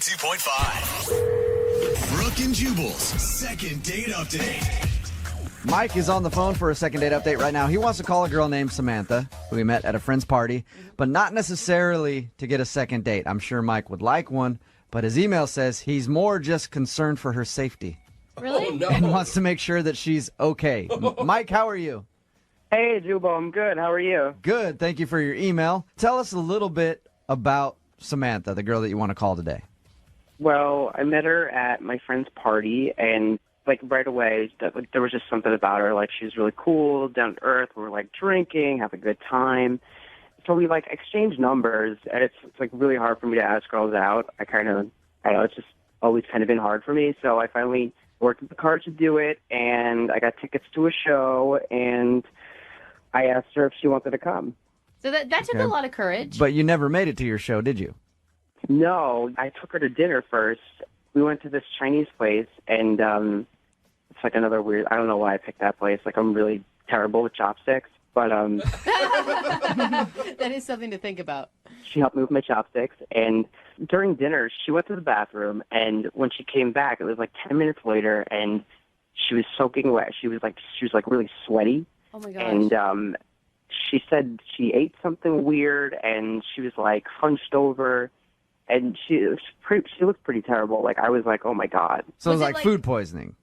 92.5. Brooke and Jubal's second date update. Mike is on the phone for a second date update right now. He wants to call a girl named Samantha, who he met at a friend's party, but not necessarily to get a second date. I'm sure Mike would like one, but his email says he's more just concerned for her safety. Really? Oh, no. And wants to make sure that she's okay. Mike, how are you? Hey, Jubal, I'm good. How are you? Good. Thank you for your email. Tell us a little bit about Samantha, the girl that you want to call today. Well, I met her at my friend's party, and right away, there was just something about her. Like, she was really cool, down to earth. We were drinking, have a good time. So we exchanged numbers, and it's really hard for me to ask girls out. I don't know, it's just always kind of been hard for me. So I finally worked with the card to do it, and I got tickets to a show, and I asked her if she wanted to come. So that took a lot of courage. But you never made it to your show, did you? No, I took her to dinner first. We went to this Chinese place, and it's another weird, I don't know why I picked that place. I'm really terrible with chopsticks, but That is something to think about. she helped me with my chopsticks, and during dinner, she went to the bathroom, and when she came back, it was 10 minutes later, and she was soaking wet. She was really sweaty. Oh my gosh. And she said she ate something weird, and she was hunched over, and she looked pretty terrible. I was oh my God. So Was it it was like- food poisoning.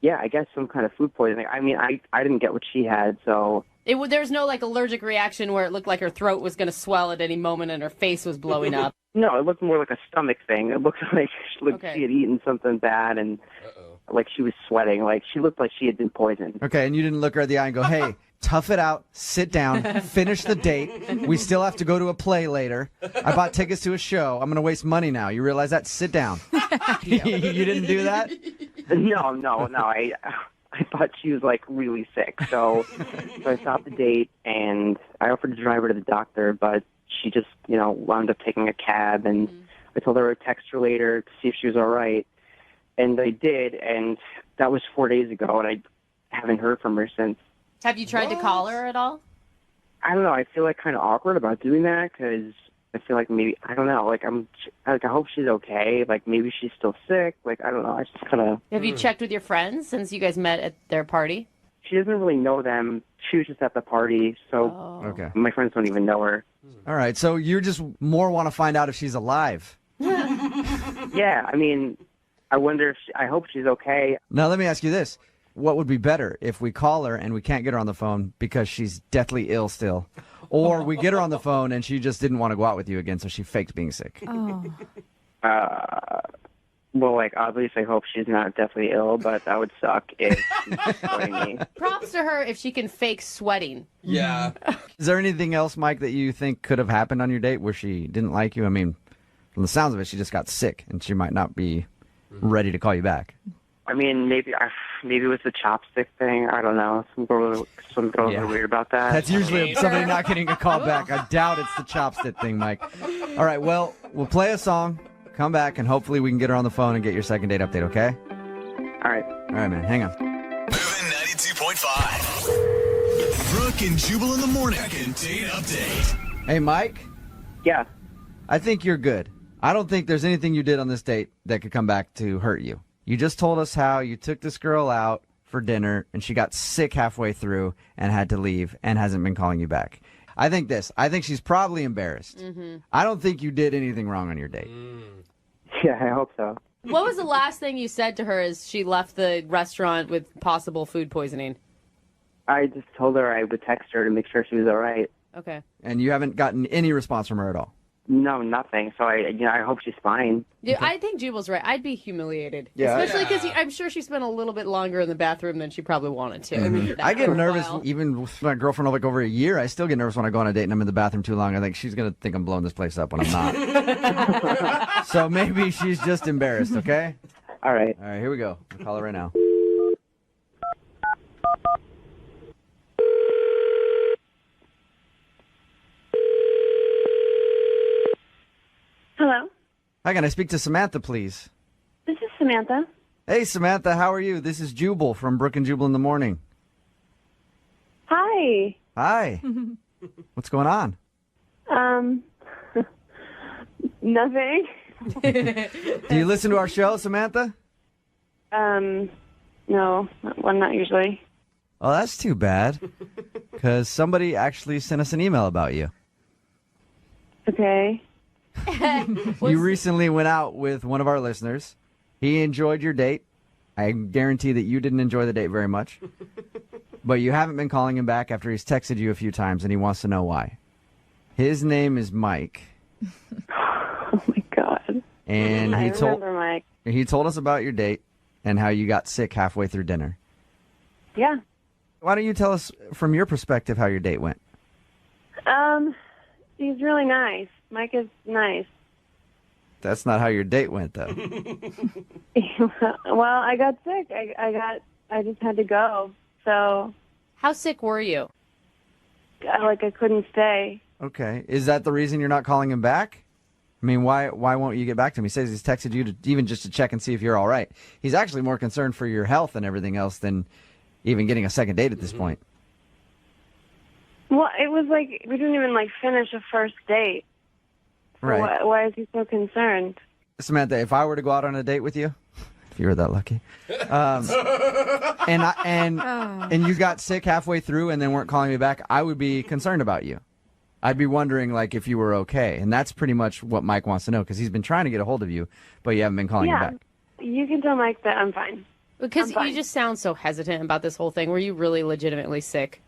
Yeah, I guess some kind of food poisoning. I mean, I didn't get what she had, so There's no allergic reaction where it looked like her throat was going to swell at any moment and her face was blowing up. no, it looked more like a stomach thing. It looked like Okay. she had eaten something bad, and she was sweating. She looked like she had been poisoned. Okay, and you didn't look her in the eye and go, hey, tough it out, sit down, finish the date. We still have to go to a play later. I bought tickets to a show. I'm going to waste money now. You realize that? Sit down. You didn't do that? No. I thought she was really sick, so I stopped the date and I offered to drive her to the doctor, but she just wound up taking a cab, and I told her I'd text her later to see if she was all right, and I did, and that was 4 days ago, and I haven't heard from her since. Have you tried to call her at all? I don't know. I feel kind of awkward about doing that because I feel maybe I don't know. I hope she's okay. Maybe she's still sick. I don't know. I just kind of. Have you checked with your friends since you guys met at their party? She doesn't really know them. She was just at the party, so Okay. my friends don't even know her. All right, so you just more want to find out if she's alive. Yeah, I mean, I wonder if I hope she's okay. Now, let me ask you this. What would be better if we call her and we can't get her on the phone because she's deathly ill still? Or we get her on the phone and she just didn't want to go out with you again, so she faked being sick? Well, obviously, I hope she's not deathly ill, but that would suck if she's sweating me. Props to her if she can fake sweating. Yeah. Is there anything else, Mike, that you think could have happened on your date where she didn't like you? I mean, from the sounds of it, she just got sick and she might not be ready to call you back. I mean, maybe it was the chopstick thing. I don't know. Some girls are weird about that. That's usually somebody not getting a call back. I doubt it's the chopstick thing, Mike. All right, well, we'll play a song, come back, and hopefully we can get her on the phone and get your second date update, okay? All right. All right, man, hang on. Moving 92.5. Brooke and Jubal in the morning. Second date update. Hey, Mike, Yeah. I think you're good. I don't think there's anything you did on this date that could come back to hurt you. You just told us how you took this girl out for dinner and she got sick halfway through and had to leave and hasn't been calling you back. I think she's probably embarrassed. Mm-hmm. I don't think you did anything wrong on your date. Yeah, I hope so. What was the last thing you said to her as she left the restaurant with possible food poisoning? I just told her I would text her to make sure she was all right. Okay. And you haven't gotten any response from her at all. No, nothing. So I hope she's fine. Yeah, I think Jubal's right. I'd be humiliated. Yeah. Especially because I'm sure she spent a little bit longer in the bathroom than she probably wanted to. I get For a nervous while. even with my girlfriend over a year. I still get nervous when I go on a date and I'm in the bathroom too long. I think she's going to think I'm blowing this place up when I'm not. So maybe she's just embarrassed, okay? All right. All right, here we go. I'll call her right now. Hello, Hi, can I speak to Samantha, please? this is Samantha. Hey, Samantha, how are you? This is Jubal from Brooke and Jubal in the morning. Hi. Hi. What's going on? Nothing. Do you listen to our show, Samantha? No, well, not usually. Oh, that's too bad. Because somebody actually sent us an email about you. Okay. You recently went out with one of our listeners. He enjoyed your date. I guarantee that you didn't enjoy the date very much. But you haven't been calling him back after he's texted you a few times, and he wants to know why. His name is Mike. Oh, my God. And I remember Mike. he told us about your date and how you got sick halfway through dinner. Yeah. Why don't you tell us from your perspective how your date went? He's really nice. Mike is nice. That's not how your date went, though. Well, I got sick. I just had to go. So, How sick were you? I couldn't stay. Okay. Is that the reason you're not calling him back? I mean, why won't you get back to him? He says he's texted you even just to check and see if you're all right. He's actually more concerned for your health and everything else than even getting a second date at this point. Well, it was we didn't even finish a first date. So Right. Why is he so concerned? Samantha, if I were to go out on a date with you, if you were that lucky, and you got sick halfway through and then weren't calling me back, I would be concerned about you. I'd be wondering if you were okay, and that's pretty much what Mike wants to know because he's been trying to get a hold of you, but you haven't been calling him back. You can tell Mike that I'm fine. Because I'm fine. you just sound so hesitant about this whole thing. Were you really legitimately sick?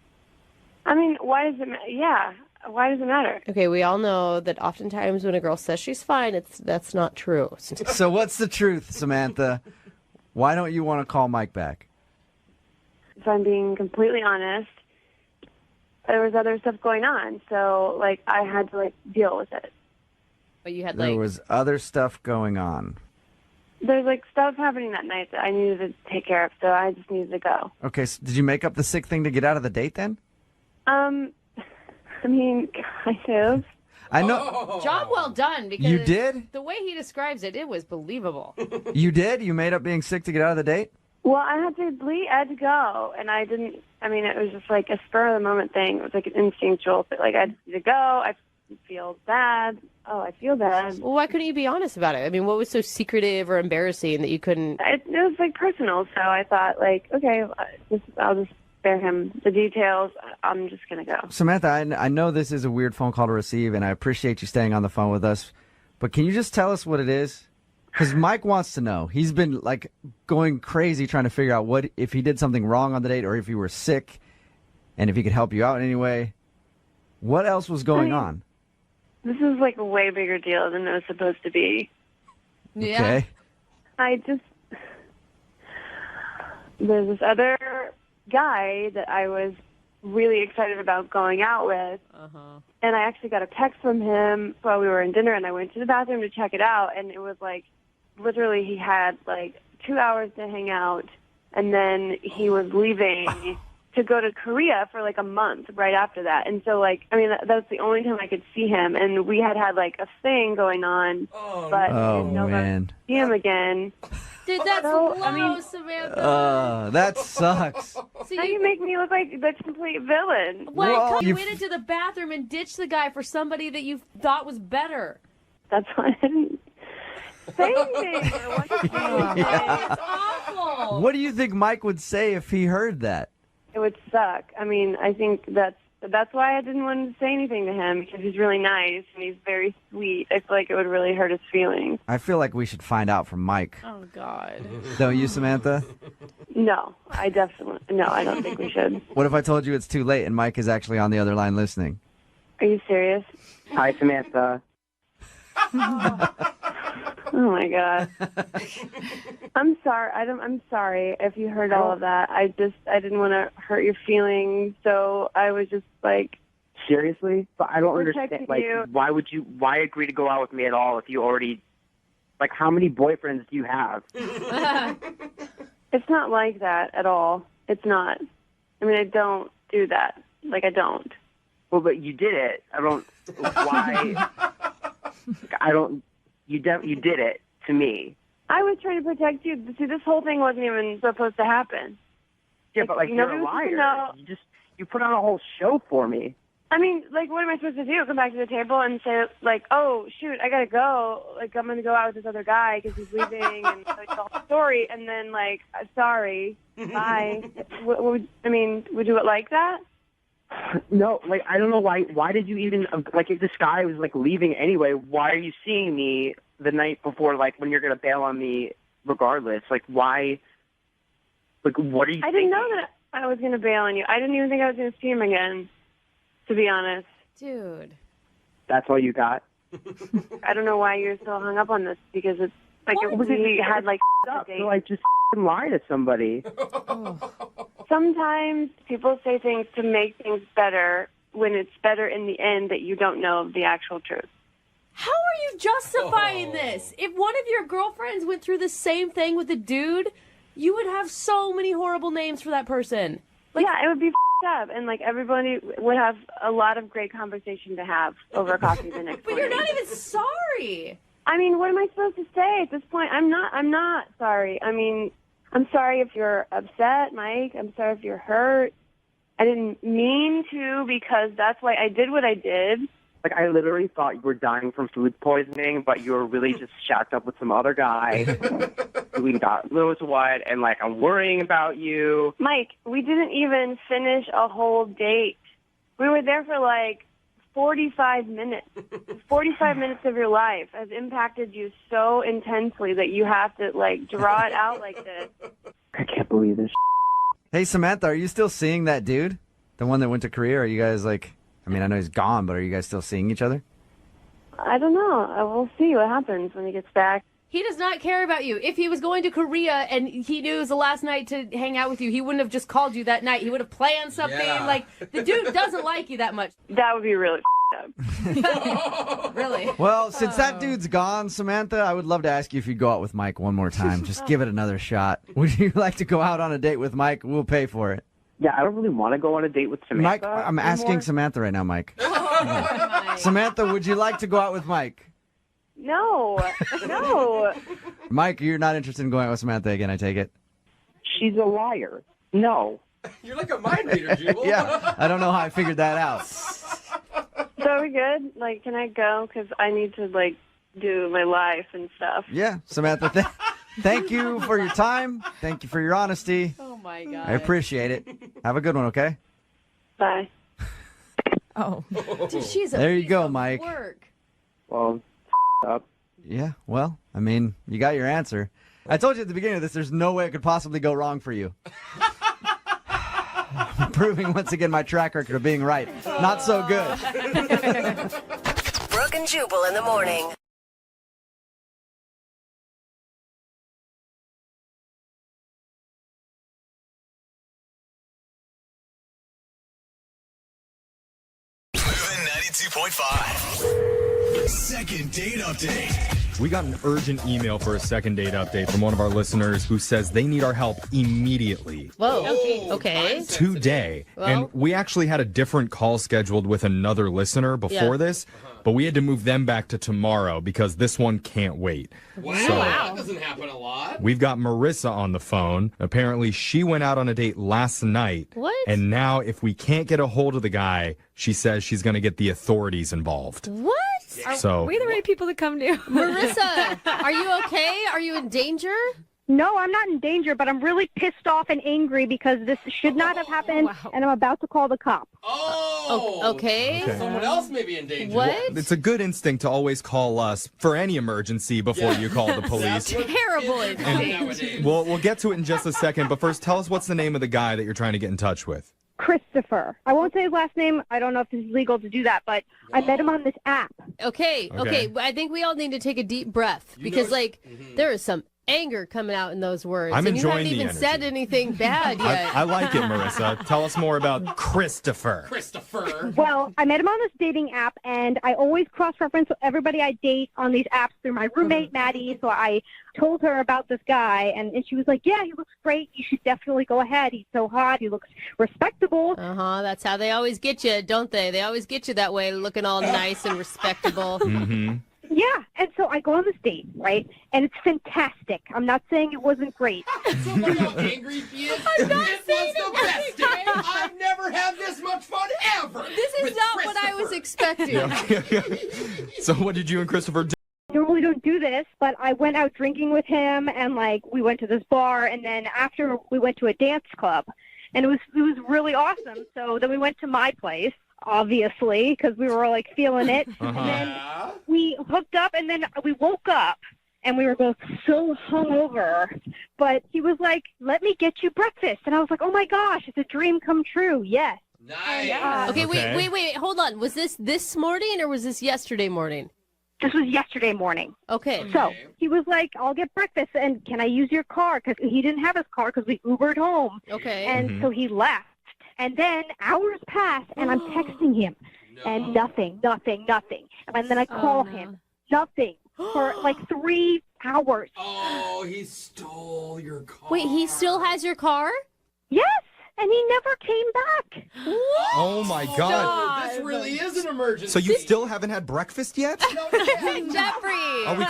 I mean, why does it matter? Yeah, why does it matter? Okay, we all know that oftentimes when a girl says she's fine, that's not true. So what's the truth, Samantha? Why don't you want to call Mike back? If I'm being completely honest, there was other stuff going on, so I had to deal with it. But you had There was other stuff going on. There's stuff happening that night that I needed to take care of, so I just needed to go. Okay, so did you make up the sick thing to get out of the date then? I mean, kind of. I know. job well done. Because You did? The way he describes it, it was believable. You did? You made up being sick to get out of the date? Well, I had to go, and I didn't. I mean, it was just a spur of the moment thing. It was an instinctual. I just need to go. I feel bad. Oh, I feel bad. Well, why couldn't you be honest about it? I mean, what was so secretive or embarrassing that you couldn't? It was personal, so I thought okay, I'll just spare him the details. I'm just gonna go. Samantha, I know this is a weird phone call to receive, and I appreciate you staying on the phone with us, but can you just tell us what it is? Because Mike wants to know. He's been going crazy trying to figure out what if he did something wrong on the date or if you were sick, and if he could help you out in any way. What else was going on? This is a way bigger deal than it was supposed to be. Yeah. Okay. There's this other guy that I was really excited about going out with. And I actually got a text from him while we were in dinner, and I went to the bathroom to check it out, and it was literally he had 2 hours to hang out, and then he was leaving to go to Korea for a month right after that. And so that's the only time I could see him, and we had a thing going on, but I didn't know if I would see him again. Dude, that's So, low, Samantha. That sucks. See, Now you make me look like the complete villain. Well, you you- went into the bathroom and ditched the guy for somebody that you thought was better. That's why I didn't say anything. Or what to say. It's awful. What do you think Mike would say if he heard that? It would suck. I mean, I think that's why I didn't want to say anything to him, because he's really nice and he's very sweet. I feel like it would really hurt his feelings. I feel like we should find out from Mike. Oh, God. Don't you, Samantha? No, I don't think we should. What if I told you it's too late and Mike is actually on the other line listening? Are you serious? Hi, Samantha. Oh my God. I'm sorry. I'm sorry if you heard all of that. I didn't want to hurt your feelings, so I was just Seriously? But I don't Protecting understand. you. Why agree to go out with me at all if you already, how many boyfriends do you have? It's not like that at all. It's not. I mean, I don't do that. I don't. Well, but you did it. I don't, why, I don't, you did it to me. I was trying to protect you. See, this whole thing wasn't even supposed to happen. Yeah, but you're nobody a was liar. supposed to know. You put on a whole show for me. I mean, like, what am I supposed to do? Come back to the table and say, like, oh, shoot, I gotta go. Like, I'm gonna go out with this other guy because he's leaving and like, tell the story. And then, like, sorry, bye. Would you like that? No, like, I don't know why did you even, like, if this guy was, like, leaving anyway, why are you seeing me the night before, like, when you're going to bail on me regardless? Like, why, like, what are you I didn't know that I was going to bail on you. I didn't even think I was going to see him again, to be honest. Dude. That's all you got? I don't know why you're so hung up on this, because it's, like, we had, like, a date. So, like, just lie to somebody. Sometimes people say things to make things better when it's better in the end that you don't know the actual truth. How are you justifying this? If one of your girlfriends went through the same thing with a dude, you would have so many horrible names for that person. Like, yeah, it would be up, and like everybody would have a lot of great conversation to have over coffee the next But morning. you're not even sorry. I mean, what am I supposed to say at this point? I'm not sorry. I mean, I'm sorry if you're upset, Mike. I'm sorry if you're hurt. I didn't mean to, because that's why I did what I did. Like, I literally thought you were dying from food poisoning, but you were really just shacked up with some other guy. We got Lewis what, and, like, I'm worrying about you. Mike, we didn't even finish a whole date. We were there for, like, 45 minutes. 45 minutes of your life has impacted you so intensely that you have to, like, draw it out like this. I can't believe this. Hey, Samantha, are you still seeing that dude? The one that went to Korea? Are you guys like, I mean, I know he's gone, but are you guys still seeing each other? I don't know. We'll see what happens when he gets back. He does not care about you. If he was going to Korea and he knew it was the last night to hang out with you, he wouldn't have just called you that night. He would have planned something. Yeah. Like, the dude doesn't like you that much. That would be really up. Really? Well, since that dude's gone, Samantha, I would love to ask you if you'd go out with Mike one more time. Just give it another shot. Would you like to go out on a date with Mike? We'll pay for it. Yeah, I don't really want to go on a date with Mike, Samantha I'm anymore. asking Samantha right now, Mike. Mike. Samantha, would you like to go out with Mike? No. Mike, you're not interested in going out with Samantha again, I take it? She's a liar. No. You're like a mind reader, Jubal. Yeah, I don't know how I figured that out. So are we good? Like, can I go? Because I need to, like, do my life and stuff. Yeah, Samantha, thank you for your time. Thank you for your honesty. Oh, my God. I appreciate it. Have a good one, okay? Bye. Oh. Dude, she's a There you piece go, of Mike. Work. Well, up. Yeah, well, I mean, you got your answer. I told you at the beginning of this, there's no way it could possibly go wrong for you. Proving once again my track record of being right. Not so good. Brooke and Jubal in the morning. Moving 92.5. Second date update. We got an urgent email for a second date update from one of our listeners who says they need our help immediately. Whoa. Okay. Today. Well. And we actually had a different call scheduled with another listener before this, but we had to move them back to tomorrow because this one can't wait. Wow, So- that doesn't happen a lot. We've got Marissa on the phone. Apparently, she went out on a date last night. What? And now, if we can't get a hold of the guy, she says she's going to get the authorities involved. What? So, We the right people to come to. Marissa, are you okay? Are you in danger? No, I'm not in danger, but I'm really pissed off and angry because this should not have happened, and I'm about to call the cop. Oh, Okay. Someone else may be in danger. What? it's a good instinct to always call us for any emergency before you call the police. That's what Terrible kids do instinct. nowadays. We'll get to it in just a second, but first, tell us what's the name of the guy that you're trying to get in touch with. Christopher. I won't say his last name. I don't know if it's legal to do that, but I met him on this app. Okay. I think we all need to take a deep breath because, there is some anger coming out in those words. I'm and enjoying you the haven't even said energy. anything bad yet. I like it, Marissa. Tell us more about Christopher. Christopher. Well, I met him on this dating app, and I always cross-reference everybody I date on these apps through my roommate, Maddie. So I told her about this guy, and she was like, yeah, he looks great. You should definitely go ahead. He's so hot. He looks respectable. That's how they always get you, don't they? They always get you that way, looking all nice and respectable. Mm-hmm. Yeah, and so I go on this date, right? And it's fantastic. I'm not saying it wasn't great. So look how angry she is. It was the best day. I've never had this much fun ever. This is with not what I was expecting. So what did you and Christopher do? Normally don't do this, but I went out drinking with him, and we went to this bar, and then after we went to a dance club, and it was really awesome. So then we went to my place, obviously, because we were feeling it, and then we hooked up, and then we woke up, and we were both so hungover. But he was like, "Let me get you breakfast," and I was like, "Oh my gosh, it's a dream come true." Yes. Nice. Okay, wait. Hold on. Was this morning or was this yesterday morning? This was yesterday morning. Okay. So he was like, "I'll get breakfast, and can I use your car?" Because he didn't have his car because we Ubered home. Okay. And so he left. And then hours passed, and I'm texting him, and nothing. And then I call him, nothing, for 3 hours. Oh, he stole your car. Wait, he still has your car? Yes, and he never came back. Oh my God. So this really is an emergency. So you still haven't had breakfast yet? Jeffrey. Are we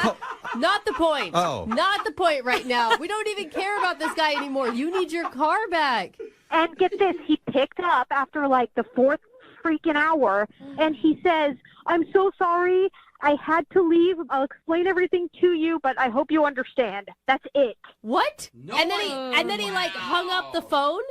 Not the point. Oh. Not the point right now. We don't even care about this guy anymore. You need your car back. And get this, he picked up after the fourth freaking hour, and he says, "I'm so sorry. I had to leave. I'll explain everything to you, but I hope you understand." That's it. What? And then he hung up the phone?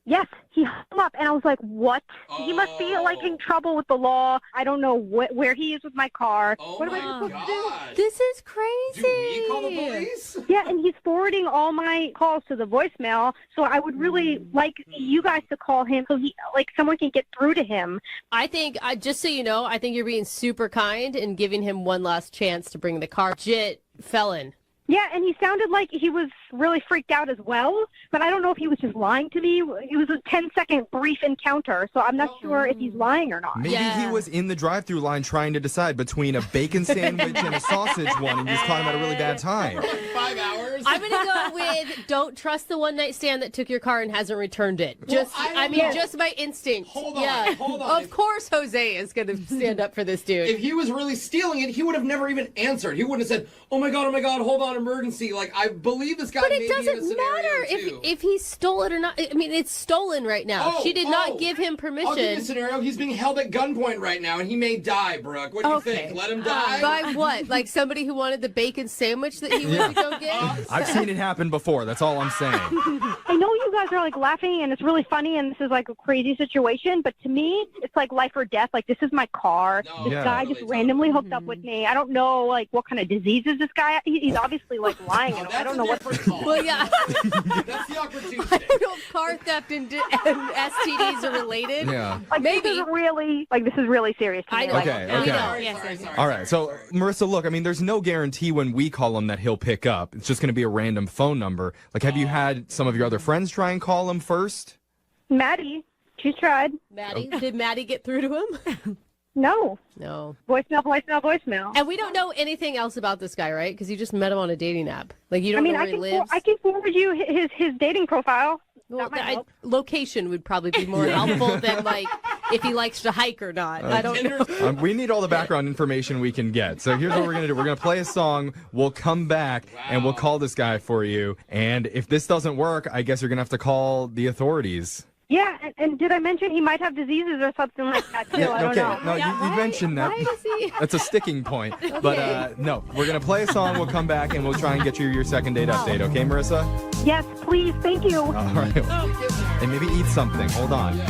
Yes, he hung up, and I was like, "What? He must be in trouble with the law. I don't know where he is with my car. What am I supposed to do?" This is crazy. Do we call the police? Yeah, and he's forwarding all my calls to the voicemail, so I would really like you guys to call him so he someone can get through to him. I think, just so you know, I think you're being super kind and giving him one last chance to bring the car. Legit felon. Yeah, and he sounded like he was really freaked out as well, but I don't know if he was just lying to me. It was a 10-second brief encounter, so I'm not sure if he's lying or not. Maybe he was in the drive-thru line trying to decide between a bacon sandwich and a sausage one, and you just caught him at a really bad time. 5 hours. I'm going to go with don't trust the one-night stand that took your car and hasn't returned it. Well, Just by instinct. Hold on, yeah. hold on. Of course Jose is going to stand up for this dude. If he was really stealing it, he would have never even answered. He wouldn't have said, "Oh my God, hold on, emergency." I believe this guy But may it be in a doesn't scenario matter too. if he stole it or not. I mean, it's stolen right now. She did not give him permission. I'll give you a scenario. He's being held at gunpoint right now, and he may die, Brooke. What do you think? Let him die? By what? Like somebody who wanted the bacon sandwich that he went to go get? I've seen it happen before. That's all I'm saying. I know you guys are laughing and it's really funny and this is a crazy situation, but to me, it's life or death. This is my car. No, this guy totally, just randomly hooked up with me. I don't know what kind of diseases this guy. He's obviously lying. I don't know what. Well, yeah. That's the awkward I Tuesday. don't know if car theft and STDs are related. Yeah. This is really this is really serious to me. I know. Okay, We okay. know. Sorry. All right, so Marissa, look, there's no guarantee when we call him that he'll pick up. It's just going to be a random phone number. Have you had some of your other friends try and call him first? Maddie, she's tried. Maddie? Did Maddie get through to him? No. No. Voicemail. And we don't know anything else about this guy, right? Because you just met him on a dating app. You don't know where he lives. I can forward you his dating profile. Well, location would probably be more helpful than if he likes to hike or not. I don't know. We need all the background information we can get. So here's what we're going to do. We're going to play a song. We'll come back and we'll call this guy for you. And if this doesn't work, I guess you're going to have to call the authorities. Yeah, and did I mention he might have diseases or something like that too? I don't know. No, you mentioned that. That's a sticking point. Okay. But no, we're going to play a song. We'll come back and we'll try and get you your second date update. Okay, Marissa? Yes, please. Thank you. All right. And maybe eat something. Hold on.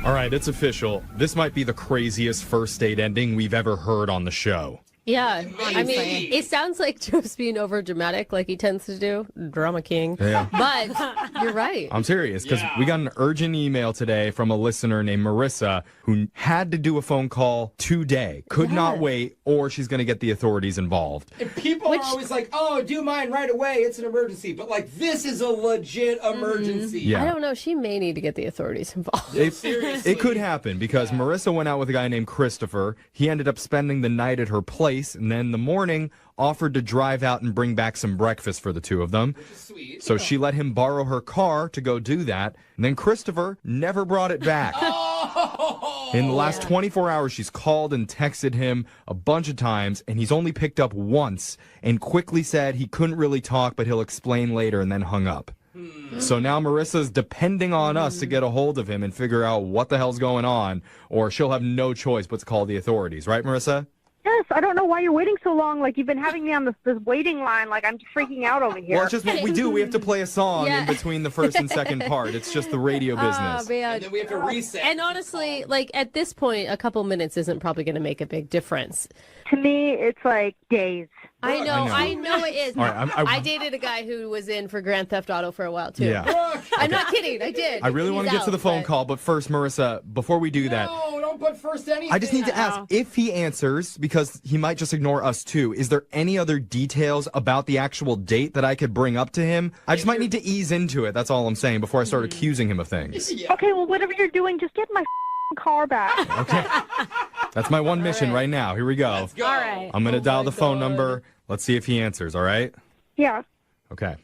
All right, it's official. This might be the craziest first date ending we've ever heard on the show. Yeah, Maybe. it sounds like Joe's being over dramatic like he tends to do, drama king. Yeah. But you're right. I'm serious because we got an urgent email today from a listener named Marissa who had to do a phone call today, could not wait, or she's going to get the authorities involved. And people are always like, "Oh, do mine right away. It's an emergency." But this is a legit emergency. Yeah. I don't know. She may need to get the authorities involved. It could happen because Marissa went out with a guy named Christopher. He ended up spending the night at her place, and then in the morning offered to drive out and bring back some breakfast for the two of them. Which is sweet. So she let him borrow her car to go do that, and then Christopher never brought it back. In the last 24 hours, she's called and texted him a bunch of times, and he's only picked up once and quickly said he couldn't really talk, but he'll explain later, and then hung up. So now Marissa's depending on us to get a hold of him and figure out what the hell's going on, or she'll have no choice but to call the authorities. Right, Marissa? Yes, I don't know why you're waiting so long. Like, you've been having me on this waiting line. Like, I'm freaking out over here. Well, it's just what we do. We have to play a song in between the first and second part. It's just the radio business. Man. And then we have to reset. And honestly, like, at this point, a couple minutes isn't probably going to make a big difference. To me, it's like days. I know it is. All right, I dated a guy who was in for Grand Theft Auto for a while, too. Yeah. I'm not kidding. I did. I really want to get to the phone call, but first, Marissa, before we do that, No, don't put first anything. I just need to ask if he answers, because he might just ignore us too. Is there any other details about the actual date that I could bring up to him? I just might need to ease into it. That's all I'm saying before I start accusing him of things. Okay, well, whatever you're doing, just get my car back. Okay. That's my one mission right now. Here we go. Let's go. All right. I'm going to dial the phone number. Let's see if he answers, all right? Yeah. Okay.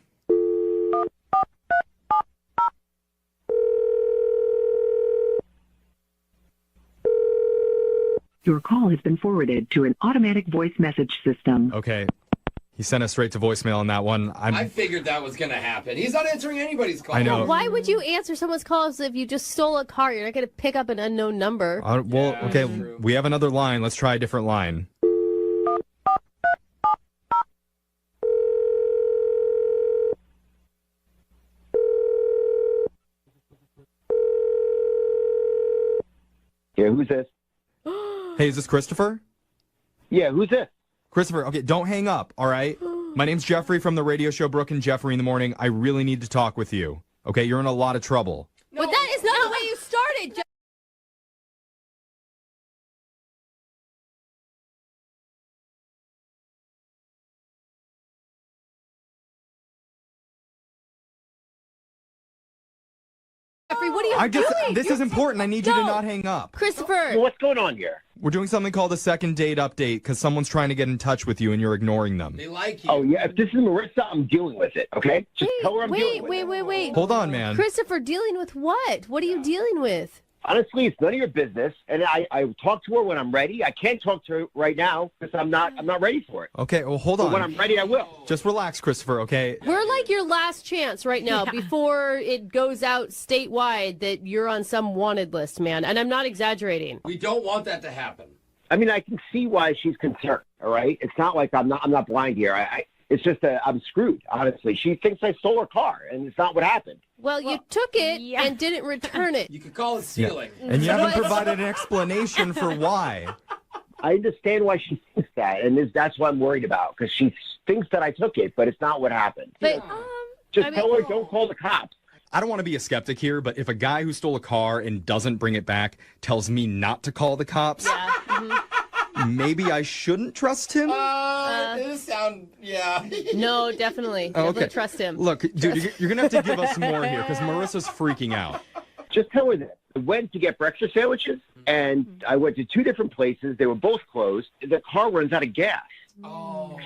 Your call has been forwarded to an automatic voice message system. Okay. He sent us straight to voicemail on that one. I figured that was going to happen. He's not answering anybody's call. I know. Why would you answer someone's calls if you just stole a car? You're not going to pick up an unknown number. Well, okay, we have another line. Let's try a different line. Yeah, who's this? Hey, is this Christopher? Yeah, who's this? Christopher, okay, don't hang up, all right? My name's Jeffrey from the radio show Brooke and Jeffrey in the Morning. I really need to talk with you. Okay, you're in a lot of trouble. But that is not the way you started. Jeffrey, what are you doing? This is important. I need you to not hang up. Christopher. What's going on here? We're doing something called a second date update because someone's trying to get in touch with you and you're ignoring them. They like you. Oh, yeah, if this is Marissa, I'm dealing with it, okay? Just tell her I'm dealing with it. Wait. Hold on, man. Christopher, dealing with what? What are you dealing with? Honestly, it's none of your business, and I talk to her when I'm ready. I can't talk to her right now because I'm not ready for it. Okay, well, hold But on. when I'm ready, I will. Just relax, Christopher, okay? We're like your last chance right now before it goes out statewide that you're on some wanted list, man. And I'm not exaggerating. We don't want that to happen. I mean, I can see why she's concerned, all right? It's not like I'm not blind here. It's just that I'm screwed, honestly. She thinks I stole her car, and it's not what happened. Well, you took it and didn't return it. You could call it stealing. Yeah. And you haven't provided an explanation for why. I understand why she thinks that, and that's what I'm worried about, because she thinks that I took it, but it's not what happened. But, Just tell her, don't call the cops. I don't want to be a skeptic here, but if a guy who stole a car and doesn't bring it back tells me not to call the cops, maybe I shouldn't trust him? This sound, No, definitely. Oh, Definitely trust him. Look, dude, you're going to have to give us more here because Marissa's freaking out. Just tell her that. I went to get breakfast sandwiches, and I went to 2 different places. They were both closed. The car runs out of gas.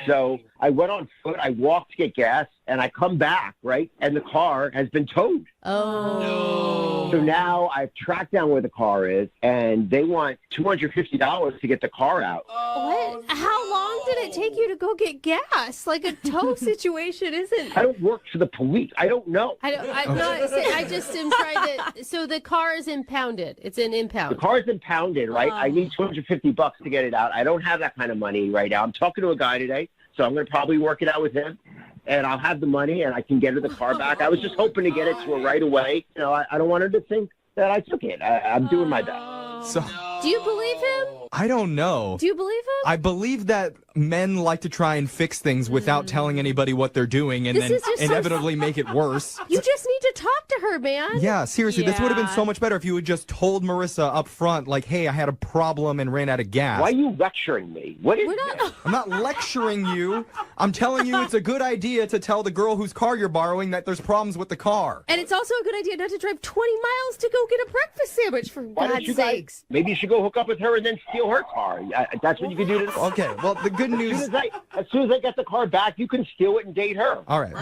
So I went on foot. I walked to get gas, and I come back, right? And the car has been towed. Oh. No. So now I've tracked down where the car is, and they want $250 to get the car out. What? How long did it take you to go get gas? Like a tow situation isn't. I don't work for the police. I don't know. I'm not saying. I just am trying to. So the car is impounded. It's an The impound. car is impounded, right? I need $250 to get it out. I don't have that kind of money right now. I'm talking to a guy today, so I'm going to probably work it out with him, and I'll have the money, and I can get her the car back. I was just hoping to get it to her right away. You know, I don't want her to think that I took it. I'm doing my best. So Do you believe him? I don't know. Do you believe him? I believe that men like to try and fix things without telling anybody what they're doing and This then is just so inevitably make it worse. You just need to talk to her, man. Yeah, seriously, this would have been so much better if you had just told Marissa up front, like, hey, I had a problem and ran out of gas. Why are you lecturing me? What is this? I'm not lecturing you. I'm telling you it's a good idea to tell the girl whose car you're borrowing that there's problems with the car. And it's also a good idea not to drive 20 miles to go get a breakfast sandwich, for Why don't God's you guys, sakes. maybe you should go hook up with her and then steal steal her car. That's what you can do to. Okay, well, the good news. As soon as I get the car back, you can steal it and date her. All right.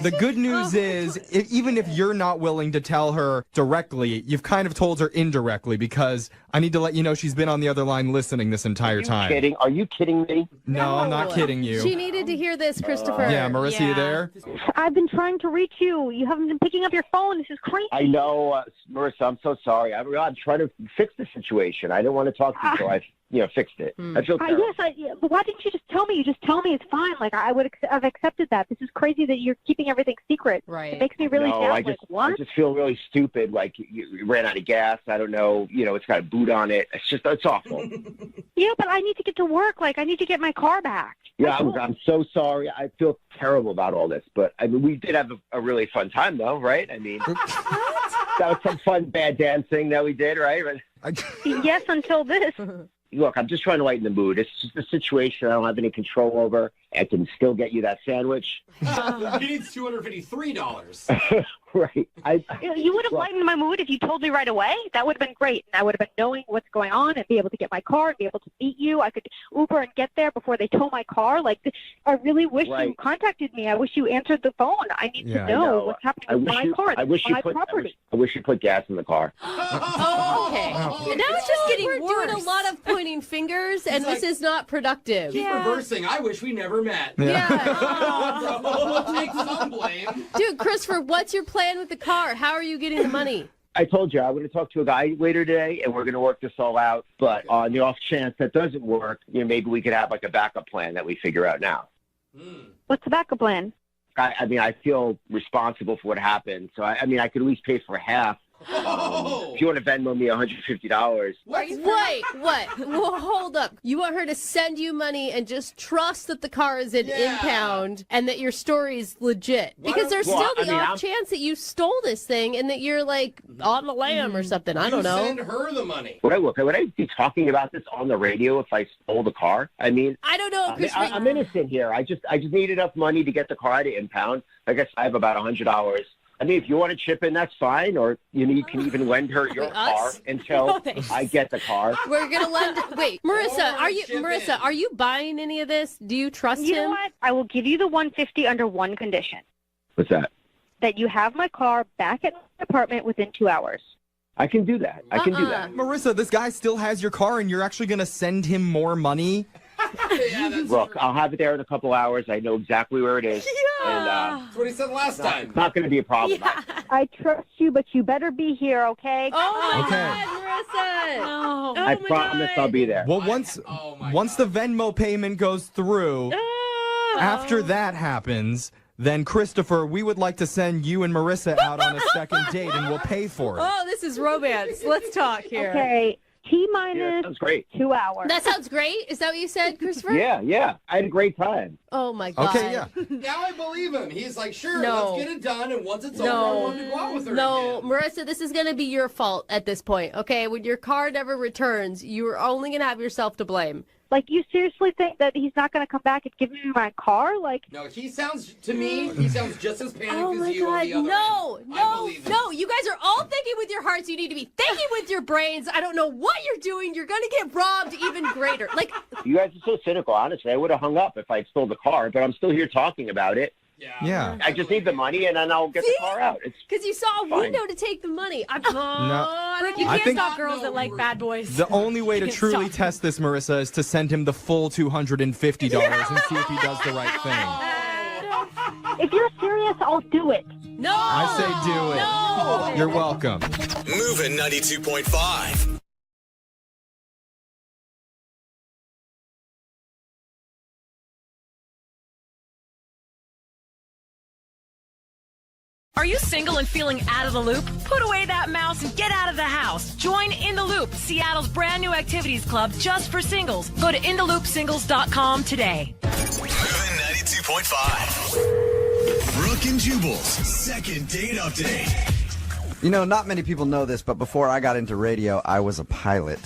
The good news is, even if you're not willing to tell her directly, you've kind of told her indirectly, because I need to let you know she's been on the other line listening this entire time. Kidding? Are you kidding me? No, I'm not kidding you. She needed to hear this, Christopher. Yeah, Marissa, you there? I've been trying to reach you. You haven't been picking up your phone. This is crazy. I know, Marissa. I'm so sorry. I'm trying to fix the situation. I didn't want to talk to you, so I fixed it. I feel terrible. But why didn't you just tell me? You just tell me it's fine. Like, I would have accepted that. This is crazy that you're keeping everything secret. Right. It makes me really sad. I just feel really stupid. Like, you ran out of gas. I don't know. It's got a boot on it. It's awful. Yeah, but I need to get to work. Like, I need to get my car back. Yeah, I'm so sorry. I feel terrible about all this. But, I mean, we did have a really fun time, though, right? I mean, that was some fun bad dancing that we did, right? Yes, until this. Look, I'm just trying to lighten the mood. It's just a situation I don't have any control over. I can still get you that sandwich. He needs $253. Right. You would have lightened my mood if you told me right away. That would have been great. And I would have been knowing what's going on and be able to get my car and be able to meet you. I could Uber and get there before they tow my car. Like, I really wish you contacted me. I wish you answered the phone. I need to know what's happening with my car. I wish you put gas in the car. Okay. Now it's just getting worse. We're doing a lot of pointing fingers, and this is not productive. Keep reversing. I wish we never met. Yeah. Take some blame. Dude, Christopher, what's your plan with the car? How are you getting the money? I told you I'm going to talk to a guy later today, and we're going to work this all out. But on the off chance that doesn't work, maybe we could have like a backup plan that we figure out now. What's the backup plan? I mean, I feel responsible for what happened, so I could at least pay for half. If you want to Venmo me $150. Wait, what? Well, hold up. You want her to send you money and just trust that the car is an impound and that your story is legit? Because there's still the off chance that you stole this thing and that you're like on the lam or something. I don't know. Send her the money. Would I be talking about this on the radio if I stole the car? I mean, I don't know. I'm innocent here. I just need enough money to get the car out of impound. I guess I have about $100. I mean, if you want to chip in, that's fine. Or you can even lend her your car until I get the car. We're gonna lend. Wait, Marissa, are you buying any of this? Do you trust him? You know what? I will give you the $150 under one condition. What's that? That you have my car back at my apartment within 2 hours. I can do that. I can do that. Marissa, this guy still has your car, and you're actually going to send him more money? Look, I'll have it there in a couple hours. I know exactly where it is. And, that's what he said last time. It's not going to be a problem. I trust you, but you better be here, okay? Oh, my God, Marissa. No. I promise I'll be there. Well, once the Venmo payment goes through, after that happens, then, Christopher, we would like to send you and Marissa out on a second date, and we'll pay for it. Oh, this is romance. Let's talk here. Okay. T-minus sounds great. 2 hours. That sounds great. Is that what you said, Christopher? Yeah. I had a great time. Oh, my God. Okay, yeah. Now I believe him. He's like, sure, No. let's get it done, and once it's over, I want to go out with her again. Marissa, this is going to be your fault at this point, okay? When your car never returns, you're only going to have yourself to blame. Like, you seriously think that he's not going to come back and give me my car? Like, No, he sounds just as panicked as you on the other end. No, you guys are all thinking with your hearts. You need to be thinking with your brains. I don't know what you're doing. You're going to get robbed even greater. Like, You guys are so cynical, honestly. I would have hung up if I stole the car, but I'm still here talking about it. Yeah. I just need the money, and then I'll get the car out. because you saw a window to take the money. Rick, you I can't think- stop girls that like bad boys. The only way to truly test this, Marissa, is to send him the full $250 and see if he does the right thing. if you're serious, I'll do it. No. I say do it. No. You're welcome. Moving 92.5. Are you single and feeling out of the loop? Put away that mouse and get out of the house. Join In the Loop, Seattle's brand new activities club just for singles. Go to intheloopsingles.com today. Moving 92.5. Brooke and Jubal's second date update. You know, not many people know this, but before I got into radio, I was a pilot.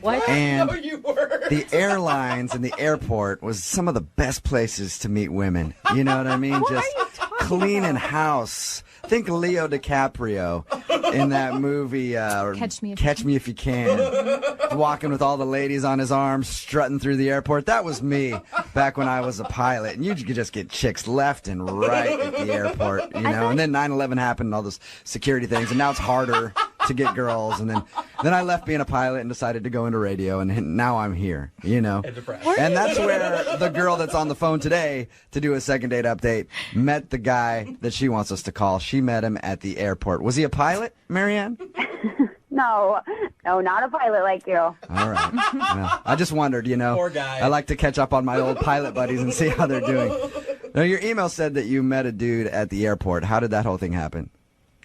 What? And No, you were. the airlines and the airport was some of the best places to meet women. You know what I mean? Just cleaning house. Think Leo DiCaprio in that movie, Catch Me If You Catch Me If You Can. walking with all the ladies on his arm, strutting through the airport. That was me back when I was a pilot. And you could just get chicks left and right at the airport, you know. And then 9/11 happened and all those security things. And now it's harder to get girls. And then I left being a pilot and decided to go into radio. And now I'm here, you know. And that's where the girl that's on the phone today to do a second date update met the guy that she wants us to call. She met him at the airport. Was he a pilot, Marianne? No, not a pilot like you. All right. Well, I just wondered, you know. Poor guy. I like to catch up on my old pilot buddies and see how they're doing. Now, your email said that you met a dude at the airport. How did that whole thing happen?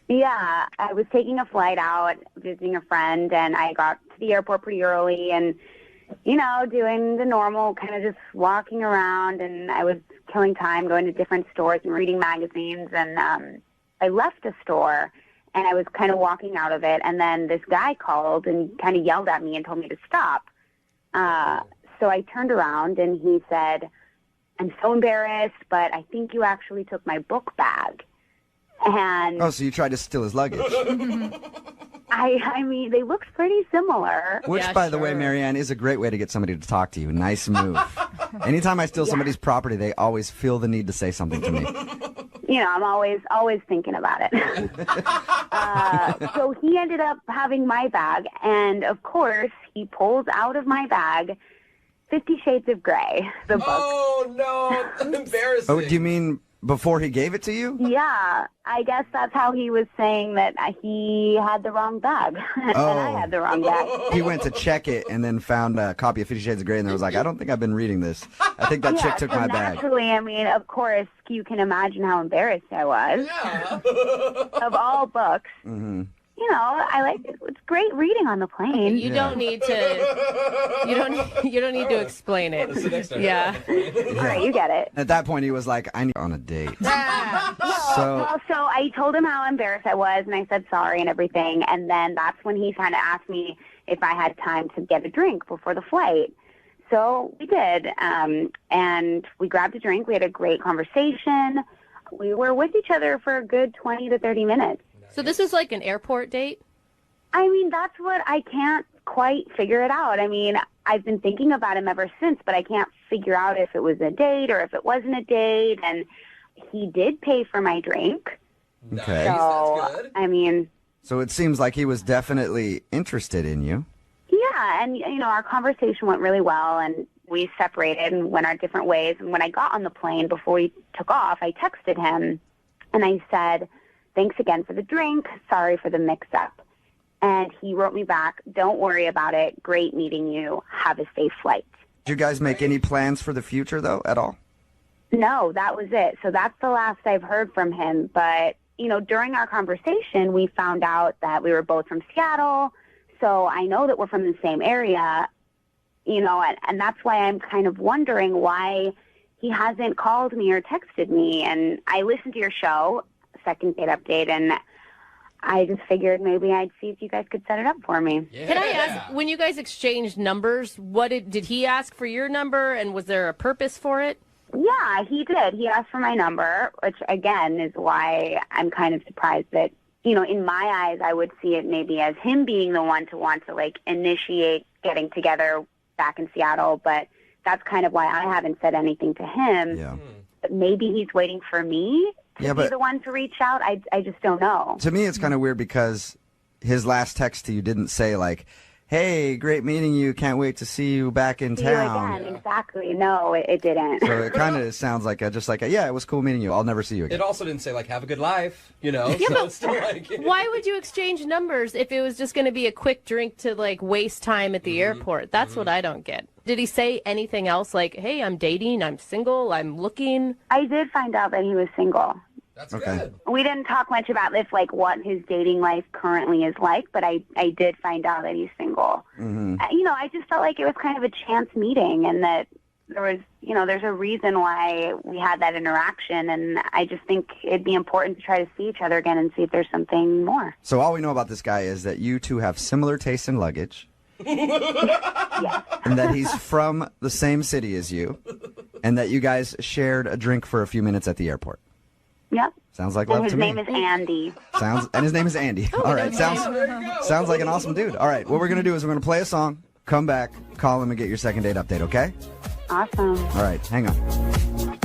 Yeah, I was taking a flight out, visiting a friend, and I got to the airport pretty early and, you know, doing the normal, kind of just walking around, and I was killing time going to different stores and reading magazines, and I left a store, and I was kind of walking out of it, and then this guy called and kind of yelled at me and told me to stop. So I turned around, and he said, "I'm so embarrassed, but I think you actually took my book bag." And Oh, so you tried to steal his luggage. I mean, they looked pretty similar. Which, by the way, Marianne, is a great way to get somebody to talk to you. Nice move. Anytime I steal somebody's property, they always feel the need to say something to me. You know, I'm always thinking about it. So he ended up having my bag, and of course, he pulls out of my bag 50 Shades of Grey, the book. Oh, no. Embarrassing. Oh, do you mean before he gave it to you? Yeah, I guess that's how he was saying that he had the wrong bag, and I had the wrong bag. He went to check it and then found a copy of 50 Shades of Grey and then was like, I don't think I've been reading this. I think that chick took so my bag. Naturally, I mean, of course, you can imagine how embarrassed I was. Yeah. Of all books. Mm-hmm. You know, I like it. It's great reading on the plane. You don't need to. You don't need to explain it. Yeah. All right, you get it. At that point, he was like, I need on a date. So So I told him how embarrassed I was, and I said sorry and everything. And then that's when he kind of asked me if I had time to get a drink before the flight. So we did, and we grabbed a drink. We had a great conversation. We were with each other for a good 20 to 30 minutes. So this was like an airport date? I mean, that's what I can't quite figure it out. I mean, I've been thinking about him ever since, but I can't figure out if it was a date or if it wasn't a date. And he did pay for my drink. Okay. So, That's good. I mean, So it seems like he was definitely interested in you. yeah, and, you know, our conversation went really well, and we separated and went our different ways. And when I got on the plane, before we took off, I texted him, and I said, "Thanks again for the drink. Sorry for the mix-up." And he wrote me back, "Don't worry about it. Great meeting you. Have a safe flight." Did you guys make any plans for the future, though, at all? No, that was it. So that's the last I've heard from him. But, you know, during our conversation, we found out that we were both from Seattle. So I know that we're from the same area, you know, and that's why I'm kind of wondering why he hasn't called me or texted me. And I listened to your show, Second Date Update, and I just figured maybe I'd see if you guys could set it up for me. Yeah. Can I ask, when you guys exchanged numbers, did he ask for your number, and was there a purpose for it? Yeah, he did. He asked for my number, which, again, is why I'm kind of surprised that, you know, in my eyes, I would see it maybe as him being the one to want to, like, initiate getting together back in Seattle, but that's kind of why I haven't said anything to him. Yeah. Maybe he's waiting for me to be the one to reach out. I just don't know. To me, it's kind of weird because his last text to you didn't say, like, hey, great meeting you. Can't wait to see you back in See you town. again. Exactly. No, it didn't. So it kind of sounds like yeah, it was cool meeting you. I'll never see you again. It also didn't say, like, have a good life, you know? Yeah, So but it's still like, why would you exchange numbers if it was just going to be a quick drink to, like, waste time at the airport? That's what I don't get. Did he say anything else like, hey, I'm dating, I'm single, I'm looking? I did find out that he was single. That's Okay. good. We didn't talk much about this, like what his dating life currently is like, but I did find out that he's single. Mm-hmm. You know, I just felt like it was kind of a chance meeting, and that there was, you know, there's a reason why we had that interaction, and I just think it'd be important to try to see each other again and see if there's something more. So all we know about this guy is that you two have similar tastes in luggage. Yes. And that he's from the same city as you, and that you guys shared a drink for a few minutes at the airport. Yep. Sounds like And love his to me. name is Andy. And his name is Andy. All right, sounds like an awesome dude. All right, what we're gonna do is we're gonna play a song. come back, call him, and get your second date update, okay? Awesome. All right, hang on. Moving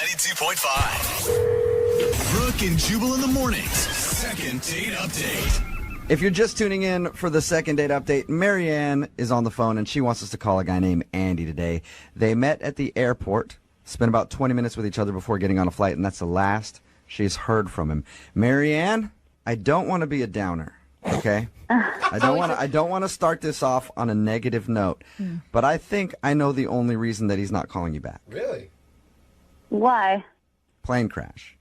92.5. Brooke and Jubal in the mornings. Second date update. If you're just tuning in for the second date update, Marianne is on the phone, and she wants us to call a guy named Andy today. They met at the airport, spent about 20 minutes with each other before getting on a flight, and that's the last she's heard from him. Marianne, I don't want to be a downer, okay? I don't want to start this off on a negative note, but I think I know the only reason that he's not calling you back. Really? Why? Plane crash.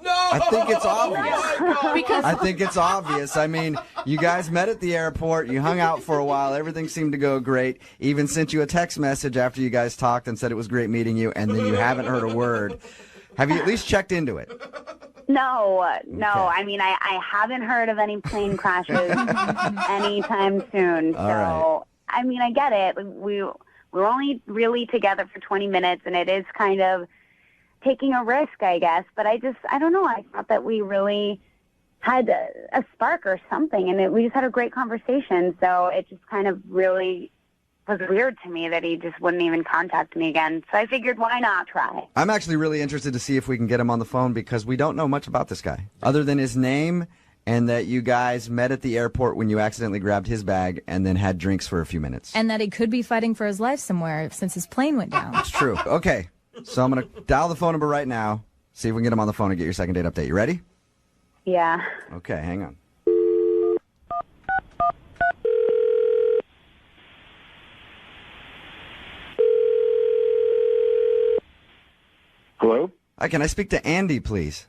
No! I think it's obvious. Because I think it's obvious. I mean, you guys met at the airport. You hung out for a while. Everything seemed to go great. Even sent you a text message after you guys talked and said it was great meeting you, and then you haven't heard a word. Have you at least checked into it? No. Okay. I mean, I haven't heard of any plane crashes anytime soon. All right. I mean, I get it. We're only really together for 20 minutes, and it is kind of taking a risk, I guess. But I don't know. I thought that we really had a spark or something, and we just had a great conversation. So it just kind of really was weird to me that he just wouldn't even contact me again. So I figured, why not try? I'm actually really interested to see if we can get him on the phone because we don't know much about this guy other than his name and that you guys met at the airport when you accidentally grabbed his bag and then had drinks for a few minutes. And that he could be fighting for his life somewhere since his plane went down. It's true. Okay. So I'm going to dial the phone number right now, see if we can get him on the phone and get your second date update. You ready? Yeah. Okay, hang on. Hello? Hi, can I speak to Andy, please?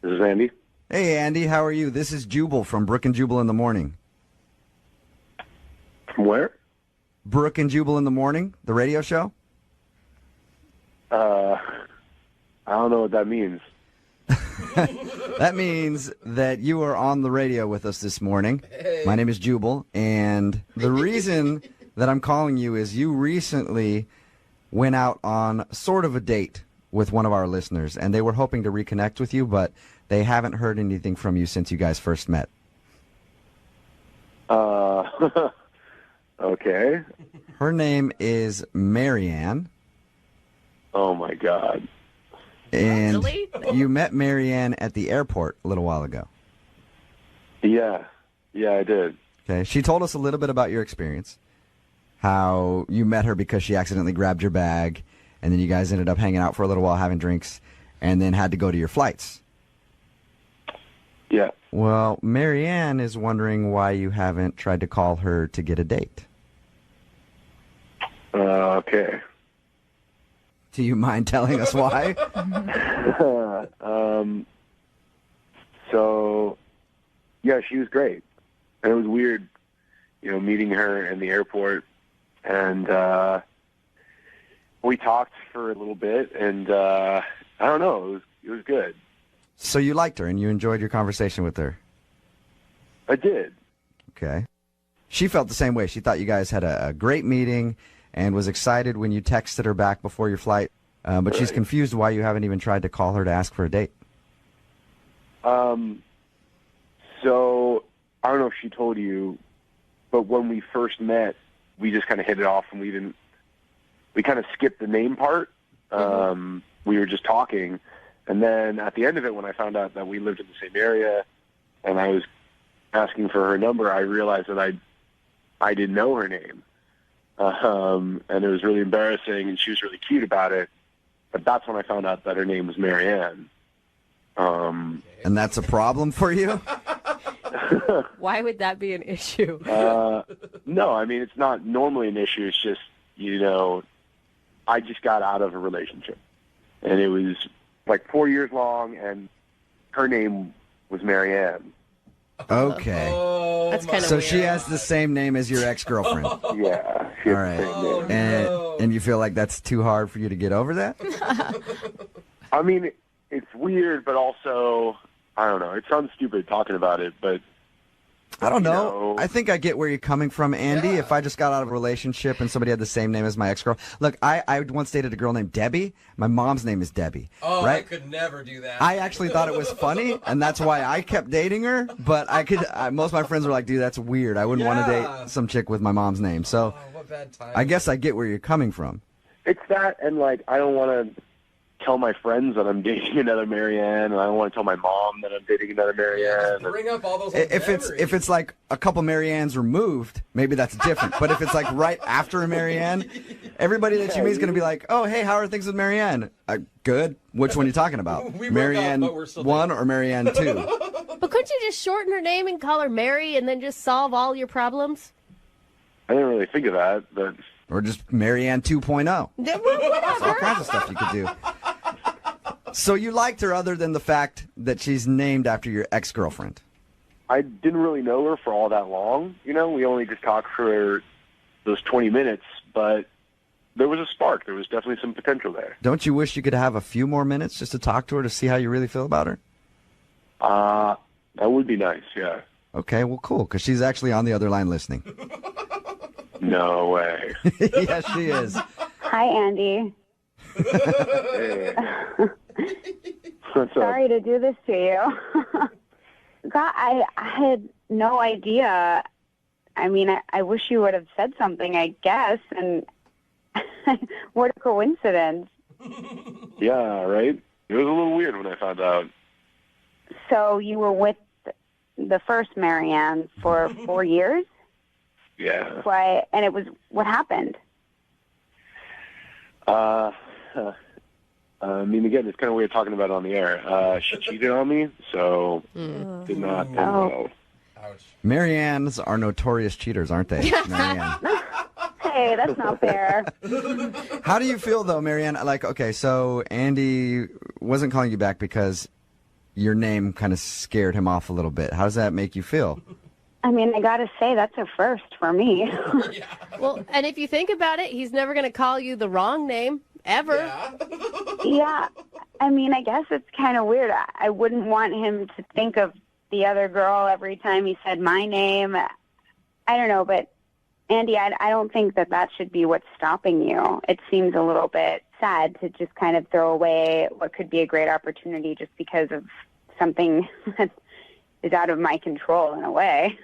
This is Andy. Hey, Andy, how are you? This is Jubal from Brooke and Jubal in the Morning. From where? Brooke and Jubal in the Morning, the radio show? I don't know what that means. That means that you are on the radio with us this morning. My name is Jubal, and the reason that I'm calling you is you recently went out on sort of a date with one of our listeners, and they were hoping to reconnect with you, but they haven't heard anything from you since you guys first met. Okay. Her name is Marianne. Oh, my God. And Really? you met Marianne at the airport a little while ago. Yeah, I did. Okay. She told us a little bit about your experience, how you met her because she accidentally grabbed your bag, and then you guys ended up hanging out for a little while having drinks, and then had to go to your flights. Yeah. Well, Marianne is wondering why you haven't tried to call her to get a date. Okay. Do you mind telling us why? So, yeah, she was great. And it was weird, meeting her in the airport. And we talked for a little bit, and I don't know, it was good. So you liked her, and you enjoyed your conversation with her? I did. Okay. She felt the same way. She thought you guys had a great meeting and was excited when you texted her back before your flight. But she's confused why you haven't even tried to call her to ask for a date. So, I don't know if she told you, but when we first met, we just kind of hit it off, and we kind of skipped the name part. We were just talking, and then at the end of it, when I found out that we lived in the same area, and I was asking for her number, I realized that I didn't know her name. And it was really embarrassing, and she was really cute about it. But that's when I found out that her name was Marianne. And that's a problem for you? Why would that be an issue? No, I mean, it's not normally an issue. It's just, I just got out of a relationship. And it was like 4 years long, and her name was Marianne. Okay. That's kind of So weird. she has the same name as your ex-girlfriend. Yeah. All right. And you feel like that's too hard for you to get over that? I mean, it's weird, but also, I don't know. It sounds stupid talking about it, but I don't know. I think I get where you're coming from, Andy. If I just got out of a relationship and somebody had the same name as my ex-girl. Look, I once dated a girl named Debbie. My mom's name is Debbie. Oh, right? I could never do that. I actually thought it was funny, and that's why I kept dating her. But most of my friends were like, dude, that's weird. I wouldn't want to date some chick with my mom's name. So what bad time. I guess I get where you're coming from. It's that, and like I don't want to tell my friends that I'm dating another Marianne, and I don't want to tell my mom that I'm dating another Marianne. Bring up all those If it's like a couple Mariannes removed, maybe that's different. But if it's like right after a Marianne, everybody that you meet is going to be like, "Oh, hey, how are things with Marianne?" Good. Which one are you talking about? Marianne 1 or Marianne 2? But couldn't you just shorten her name and call her Mary and then just solve all your problems? I didn't really think of that, but or just Marianne 2.0. There's all kinds of stuff you could do. So you liked her other than the fact that she's named after your ex-girlfriend? I didn't really know her for all that long. You know, we only just talked for those 20 minutes, but there was a spark. There was definitely some potential there. Don't you wish you could have a few more minutes just to talk to her to see how you really feel about her? That would be nice, yeah. Okay, well, cool, because she's actually on the other line listening. No way. Yes, she is. Hi, Andy. Hey. What's up? Sorry to do this to you. God, I had no idea. I mean, I wish you would have said something, I guess, and what a coincidence. Yeah, right? It was a little weird when I found out. So you were with the first Marianne for 4 years? Yeah. Why? And it was, what happened? I mean, again, it's kind of weird talking about it on the air. She cheated on me, so did not end well. Mariannes are notorious cheaters, aren't they, Marianne? Hey, that's not fair. How do you feel, though, Marianne? Like, okay, so Andy wasn't calling you back because your name kind of scared him off a little bit. How does that make you feel? I mean, I gotta say, that's a first for me. Well, and if you think about it, he's never going to call you the wrong name, ever. Yeah, I mean, I guess it's kind of weird. I wouldn't want him to think of the other girl every time he said my name. I don't know, but Andy, I don't think that should be what's stopping you. It seems a little bit sad to just kind of throw away what could be a great opportunity just because of something that is out of my control in a way.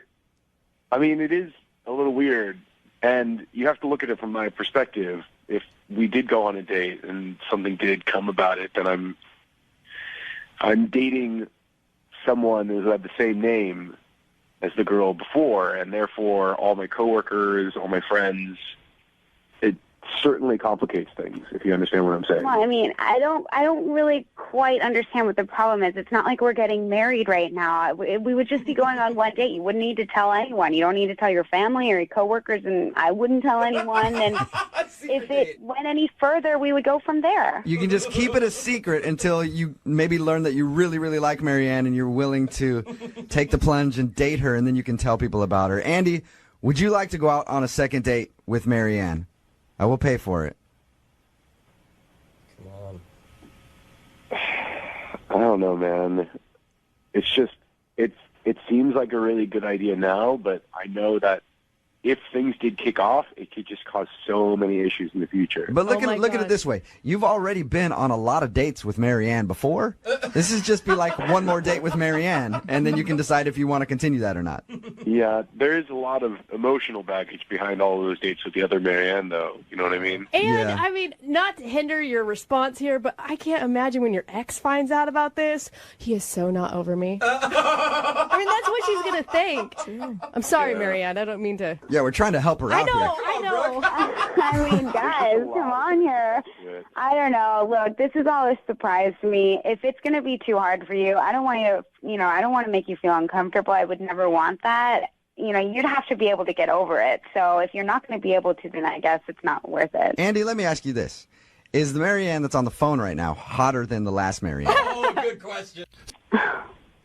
I mean, it is a little weird, and you have to look at it from my perspective. If we did go on a date and something did come about it, then I'm dating someone who had the same name as the girl before, and therefore all my coworkers, all my friends, it certainly complicates things, if you understand what I'm saying. Well, I mean, I don't really quite understand what the problem is. It's not like we're getting married right now. We would just be going on one date. You wouldn't need to tell anyone. You don't need to tell your family or your coworkers, and I wouldn't tell anyone. And if it went any further, we would go from there. You can just keep it a secret until you maybe learn that you really, really like Marianne and you're willing to take the plunge and date her, and then you can tell people about her. Andy, would you like to go out on a second date with Marianne? I will pay for it. Come on. I don't know, man. It's just, it seems like a really good idea now, but I know that if things did kick off, it could just cause so many issues in the future. But look at it this way. You've already been on a lot of dates with Marianne before. This is just be like one more date with Marianne, and then you can decide if you want to continue that or not. Yeah, there is a lot of emotional baggage behind all of those dates with the other Marianne, though. You know what I mean? And, I mean, not to hinder your response here, but I can't imagine when your ex finds out about this. He is so not over me. I mean, that's what she's going to think. I'm sorry, Marianne. I don't mean to... Yeah, we're trying to help her out here. I know. I mean, guys, come on here. I don't know. Look, this is all a surprise to me. If it's going to be too hard for you, I don't want you to, I don't want to make you feel uncomfortable. I would never want that. You'd have to be able to get over it. So if you're not going to be able to, then I guess it's not worth it. Andy, let me ask you this. Is the Marianne that's on the phone right now hotter than the last Marianne? Oh, good question.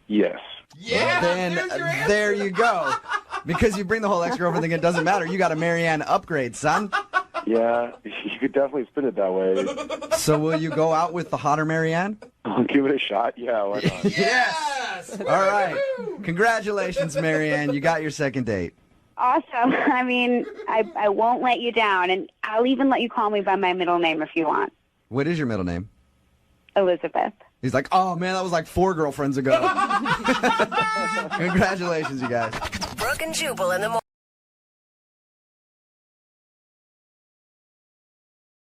Yes. Yeah, then there you go. Because you bring the whole ex-girlfriend thing, it doesn't matter. You got a Marianne upgrade, son. Yeah, you could definitely spin it that way. So will you go out with the hotter Marianne? I'll give it a shot. Yeah, why not? Yes! Yes. All right. Congratulations, Marianne. You got your second date. Awesome. I mean, I won't let you down, and I'll even let you call me by my middle name if you want. What is your middle name? Elizabeth. He's like, oh, man, that was like 4 girlfriends ago. Congratulations, you guys. Brooke and Jubal in the morning.